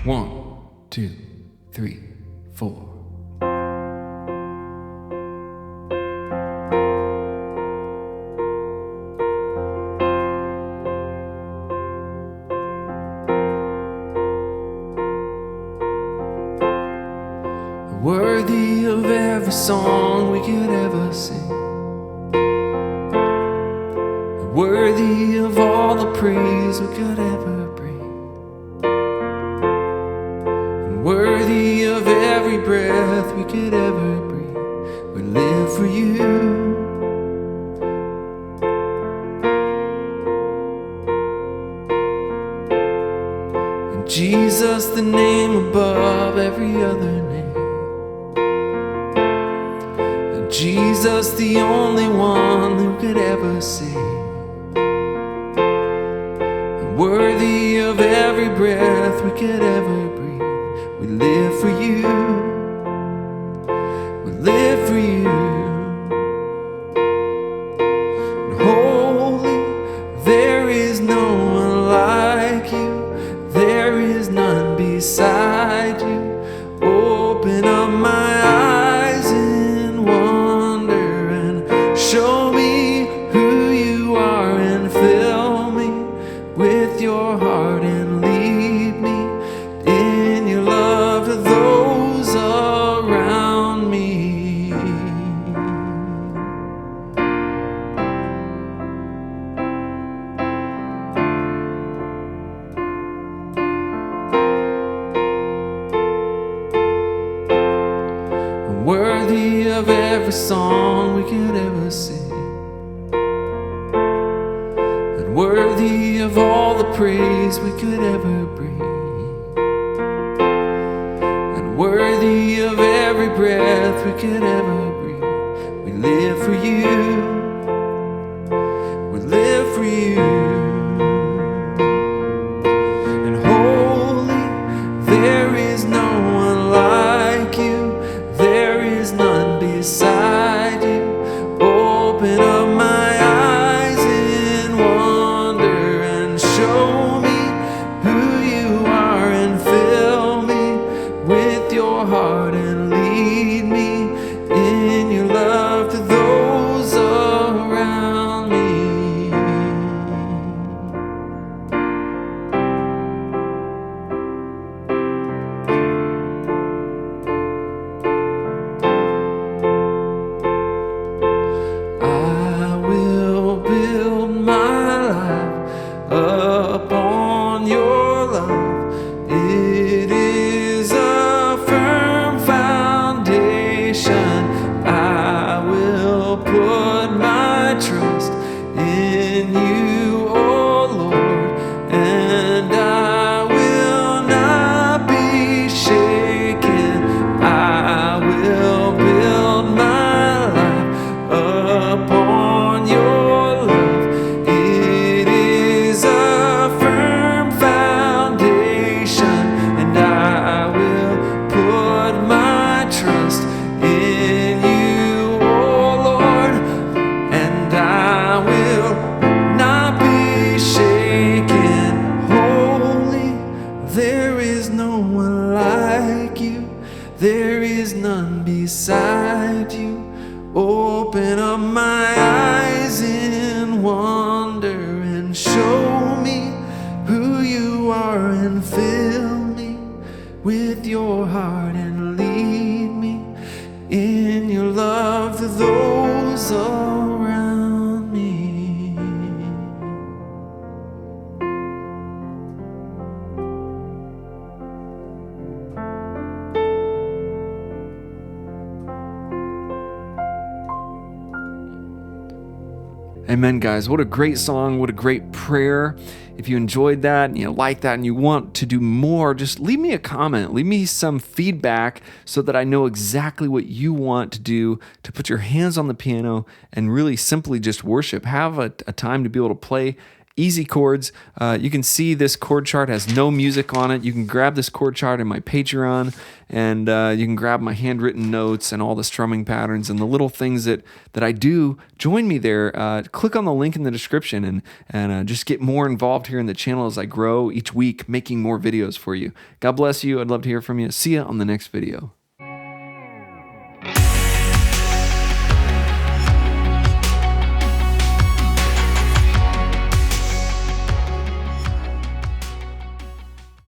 1, 2, 3, 4. Worthy of every song we could ever sing, worthy of all the praise we could ever bring, and worthy of every breath we could ever breathe. We live for you. And Jesus, the name above every other name. Jesus, the only one who could ever save, and worthy of every breath we could ever breathe. We live for you. We live for you. And holy, there is no one like you. There is none beside you. Open up my eyes in wonder and show me who you are, and fill me with your heart and lead me in your love to those around me. Worthy of every song we could ever sing, and worthy of all the praise we could ever bring, and worthy of every breath we could ever breathe. We live for you. We live for you. And holy, there is no one like you. There is none beside you. Open up my eyes in wonder and show me who you are, and fill me with your heart and lead me in your love to those around me. I will build my life upon your love. It is a firm foundation. I will put my trust in you, O Lord, and I will not be shaken. I will build my life upon your love. It is a firm foundation, and I will put my trust in you, O Lord, and I will not be shaken. Holy, there is no one like you. There is none beside you. Open up my eyes in wonder and show me who you are, and fill me with your heart and lead me in your love to those around me. Amen, guys. What a great song. What a great prayer. If you enjoyed that, like that, and you want to do more, just leave me a comment. Leave me some feedback so that I know exactly what you want to do to put your hands on the piano and really simply just worship. Have a time to be able to play easy chords. You can see this chord chart has no music on it. You can grab this chord chart in my Patreon, and you can grab my handwritten notes and all the strumming patterns and the little things that I do. Join me there. Click on the link in the description and just get more involved here in the channel as I grow each week, making more videos for you. God bless you. I'd love to hear from you. See you on the next video.